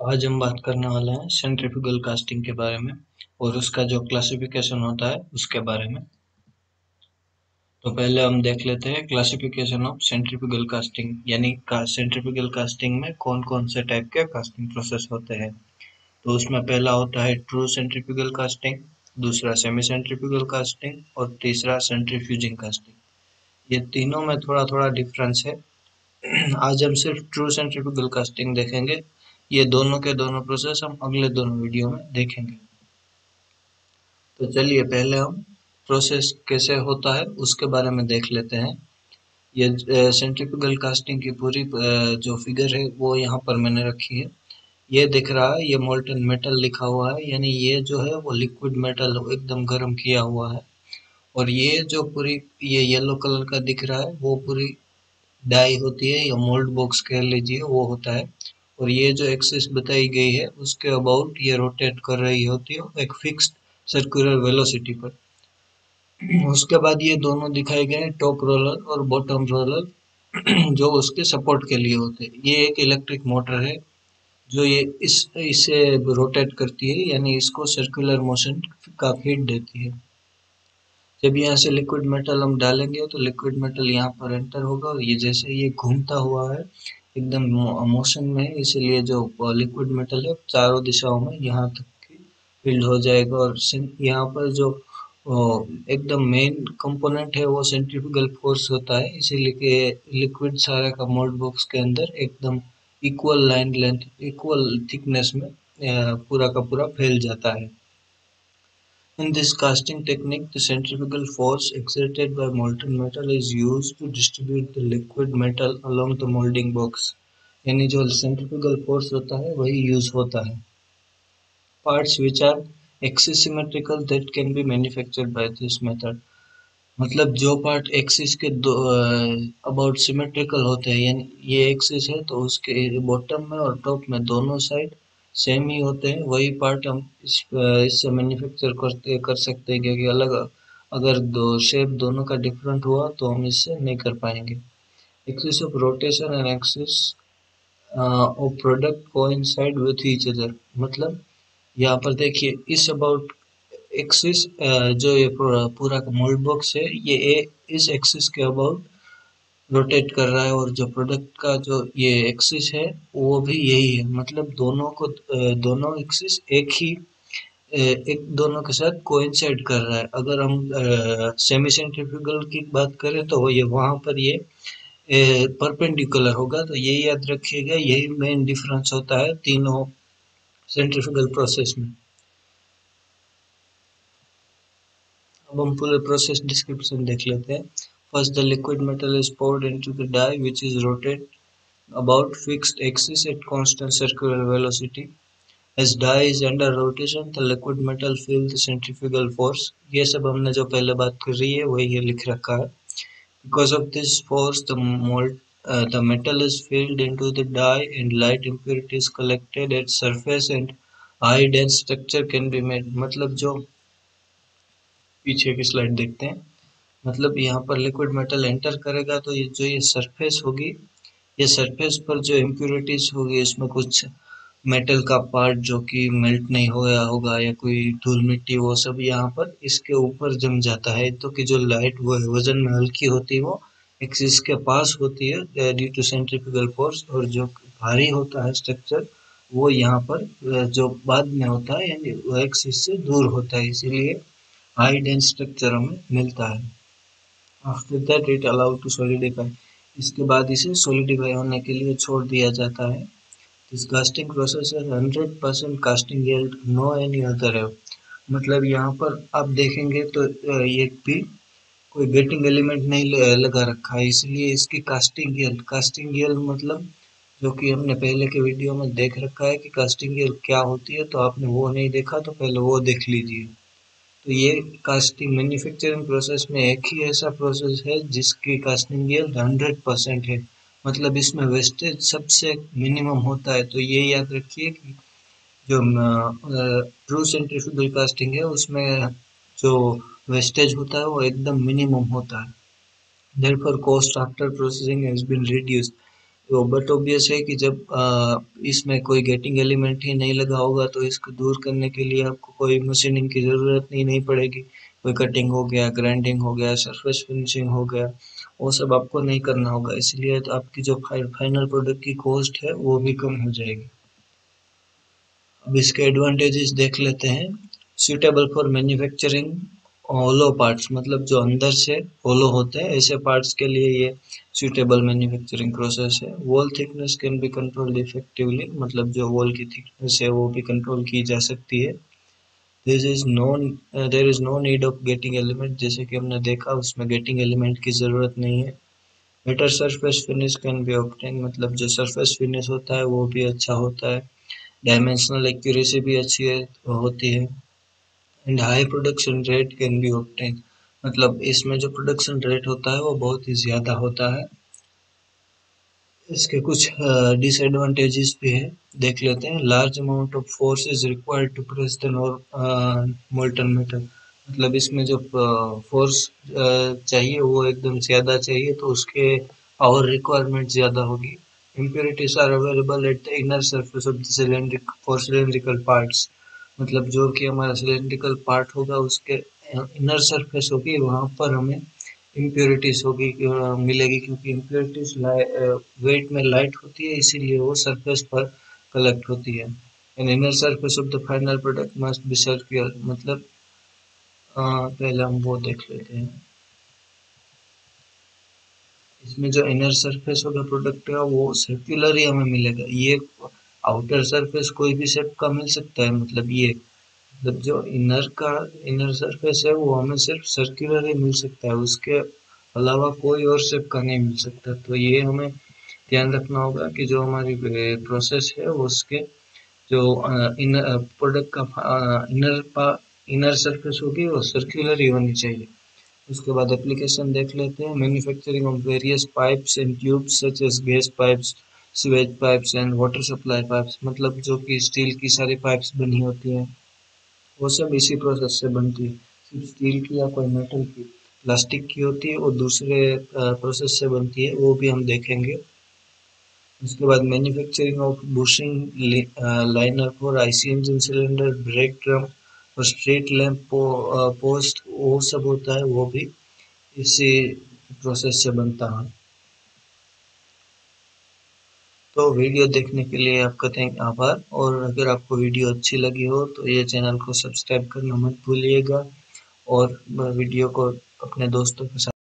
आज हम बात करने वाले हैं सेंट्रीफ्यूगल कास्टिंग के बारे में और उसका जो क्लासिफिकेशन होता है उसके बारे में। तो पहले हम देख लेते हैं क्लासिफिकेशन ऑफ सेंट्रीफ्यूगल कास्टिंग, यानी सेंट्रीफ्यूगल कास्टिंग में कौन कौन से टाइप के कास्टिंग प्रोसेस होते हैं। तो उसमें पहला होता है ट्रू सेंट्रीफ्यूगल कास्टिंग, दूसरा सेमी सेंट्रीफ्यूगल कास्टिंग और तीसरा सेंट्रीफ्यूजिंग कास्टिंग। ये तीनों में थोड़ा थोड़ा डिफरेंस है। आज हम सिर्फ ट्रू सेंट्रीफ्यूगल कास्टिंग देखेंगे। ये दोनों के दोनों प्रोसेस हम अगले दोनों वीडियो में देखेंगे। तो चलिए पहले हम प्रोसेस कैसे होता है उसके बारे में देख लेते हैं। ये सेंट्रीफ्यूगल कास्टिंग की पूरी जो फिगर है वो यहाँ पर मैंने रखी है। ये दिख रहा है, ये मोल्टन मेटल लिखा हुआ है, यानी ये जो है वो लिक्विड मेटल एकदम गर्म किया हुआ है। और ये जो पूरी ये येलो कलर का दिख रहा है वो पूरी डाई होती है या मोल्ड बॉक्स कह लीजिए, वो होता है। और ये जो एक्सिस बताई गई है उसके अबाउट ये रोटेट कर रही होती है एक फिक्स्ड सर्कुलर वेलोसिटी पर। उसके बाद ये दोनों दिखाए गए हैं, टॉप रोलर और बॉटम रोलर, जो उसके सपोर्ट के लिए होते हैं। ये एक इलेक्ट्रिक मोटर है जो ये इसे रोटेट करती है, यानी इसको सर्कुलर मोशन का फीड देती है। जब यहाँ से लिक्विड मेटल हम डालेंगे तो लिक्विड मेटल यहाँ पर एंटर होगा और ये जैसे ये घूमता हुआ है एकदम मोशन में, इसलिए जो लिक्विड मेटल है चारों दिशाओं में यहाँ तक फील्ड हो जाएगा। और यहाँ पर जो एकदम मेन कंपोनेंट है वो सेंट्रीफ्यूगल फोर्स होता है, इसीलिए कि लिक्विड सारा का मोल्ड बॉक्स के अंदर एकदम equal line length equal thickness में पूरा का पूरा फैल जाता है। In this casting technique, the centrifugal force exerted by molten metal is used to distribute the liquid metal along the molding box. यानी जो centrifugal force होता है वही use होता है। Parts which are axis symmetrical that can be manufactured by this method. मतलब जो part axis के दो अबाउट सिमेट्रिकल होते हैं, यानी ये एक्सिस है तो उसके बॉटम में और टॉप में दोनों साइड सेम ही होते हैं, वही पार्ट हम इससे मैन्युफैक्चर कर सकते हैं, क्योंकि अलग अगर दो शेप दोनों का डिफरेंट हुआ तो हम इससे नहीं कर पाएंगे। Axis of rotation and axis of product coincide with each other. मतलब यहाँ पर देखिए इस अबाउट एक्सिस जो ये पूरा का मोल्ड बॉक्स है ये इस एक्सिस के अबाउट रोटेट कर रहा है, और जो प्रोडक्ट का जो ये एक्सिस है वो भी यही है। मतलब दोनों को दोनों एक्सिस एक दोनों के साथ कोइंसाइड कर रहा है। अगर हम सेमी सेंट्रीफ्यूगल की बात करें तो ये वहां पर ये परपेंडिकुलर होगा, तो ये याद रखिएगा, यही मेन डिफरेंस होता है तीनों सेंट्रीफ्यूगल प्रोसेस में। अब हम पूरे प्रोसेस डिस्क्रिप्शन देख लेते हैं। First, the liquid metal is poured into the die which is rotated about fixed axis at constant circular velocity. As die is under rotation, the liquid metal feel the centrifugal force. ये सब हमने जो पहले बात कर रही है वही ये लिख रखा है। Because of this force, the metal is filled into the die and light impurities collected at surface and high dense structure can be made. मतलब जो पीछे की स्लाइड देखते हैं, मतलब यहाँ पर लिक्विड मेटल एंटर करेगा तो ये जो ये सरफेस होगी, ये सरफेस पर जो इम्प्योरिटीज होगी इसमें कुछ मेटल का पार्ट जो कि मेल्ट नहीं हो गया होगा या कोई धूल मिट्टी, वो सब यहाँ पर इसके ऊपर जम जाता है। तो कि जो लाइट वो वजन में हल्की होती है वो एक्सिस के पास होती है ड्यू टू सेंट्रीफ्यूगल फोर्स, और जो भारी होता है स्ट्रक्चर वो यहाँ पर जो बाद में होता है यानी वो एक्सिस से दूर होता है, इसीलिए हाई डेंस स्ट्रक्चर हमें मिलता है। After that it allowed to solidify. इसके बाद इसे सॉलिडिफाई होने के लिए छोड़ दिया जाता है। दिस कास्टिंग प्रोसेस है 100% casting yield, no any other है। मतलब यहाँ पर आप देखेंगे तो ये भी कोई गेटिंग एलिमेंट नहीं लगा रखा है, इसलिए इसकी कास्टिंग यील्ड मतलब जो कि हमने पहले के वीडियो में देख रखा है कि कास्टिंग यील्ड क्या होती है, तो आपने वो नहीं देखा तो पहले वो देख लीजिए। तो ये कास्टिंग मैन्युफैक्चरिंग प्रोसेस में एक ही ऐसा प्रोसेस है जिसकी कास्टिंग यील्ड 100% है। मतलब इसमें वेस्टेज सबसे मिनिमम होता है। तो ये याद रखिए कि जो ट्रू सेंट्रीफ्यूगल कास्टिंग है उसमें जो वेस्टेज होता है वो एकदम मिनिमम होता है। Therefore, cost after processing has been reduced. तो बट ऑब्वियस है कि जब इसमें कोई गेटिंग एलिमेंट ही नहीं लगा होगा तो इसको दूर करने के लिए आपको कोई मशीनिंग की ज़रूरत नहीं पड़ेगी। कोई कटिंग हो गया, ग्राइंडिंग हो गया, सरफेस फिनिशिंग हो गया, वो सब आपको नहीं करना होगा, इसलिए तो आपकी जो फाइनल प्रोडक्ट की कॉस्ट है वो भी कम हो जाएगी। अब इसके एडवांटेजेस देख लेते हैं। Suitable for manufacturing hollow parts, मतलब जो अंदर से होलो होते हैं ऐसे पार्ट्स के लिए ये सूटेबल मैन्युफैक्चरिंग प्रोसेस है। Wall thickness can be controlled effectively, मतलब जो वॉल की थिकनेस है वो भी कंट्रोल की जा सकती है। This is non there is no need of getting element, जैसे कि हमने देखा उसमें गेटिंग एलिमेंट की ज़रूरत नहीं है। Better surface finish can be obtain, मतलब जो सरफेस फिनिश होता है वो भी अच्छा होता है। डायमेंशनल एक्यूरेसी भी अच्छी है होती है। And high production rate can be obtain, मतलब इसमें जो प्रोडक्शन रेट होता है वो बहुत ही ज़्यादा होता है। इसके कुछ डिसएडवांटेजेस भी है, देख लेते हैं। Large amount of force is required to press the molten metal, मतलब इसमें जो फोर्स चाहिए वो एकदम ज़्यादा चाहिए, तो उसके पावर रिक्वायरमेंट ज़्यादा होगी। Impurities are available at the inner surface of the cylindric for cylindrical parts, मतलब जो कि हमारा सिलेंड्रिकल पार्ट होगा उसके इनर सरफेस होगी, वहाँ पर हमें इम्प्योरिटीज होगी मिलेगी, क्योंकि इम्प्योरिटीज वेट में लाइट होती है, इसीलिए वो सरफेस पर कलेक्ट होती है। And inner surface of the final product must be circular, मतलब पहले हम वो देख लेते हैं। इसमें जो इनर सरफेस होगा प्रोडक्ट का वो सर्कुलर ही हमें मिलेगा। ये आउटर सरफेस कोई भी शेप का मिल सकता है, मतलब ये, मतलब जो इनर सरफेस है वो हमें सिर्फ सर्कुलर ही मिल सकता है, उसके अलावा कोई और शेप का नहीं मिल सकता। तो ये हमें ध्यान रखना होगा कि जो हमारी प्रोसेस है उसके जो इनर प्रोडक्ट का इनर सरफेस होगी वो सर्कुलर ही होनी चाहिए। उसके बाद एप्लीकेशन देख लेते हैं। Manufacturing of various pipes and tubes such as gas pipes, sewage pipes and water supply pipes, मतलब जो कि स्टील की सारी पाइप्स बनी होती हैं वो सब इसी प्रोसेस से बनती है। सिर्फ स्टील की या कोई मेटल की, प्लास्टिक की होती है वो दूसरे प्रोसेस से बनती है, वो भी हम देखेंगे। उसके बाद manufacturing of bushing liner for IC engine cylinder, break drum और स्ट्रीट लैंप पोस्ट, वो सब होता है, वो भी इसी प्रोसेस से बनता है। तो वीडियो देखने के लिए आपका आभार, और अगर आपको वीडियो अच्छी लगी हो तो ये चैनल को सब्सक्राइब करना मत भूलिएगा, और वीडियो को अपने दोस्तों के साथ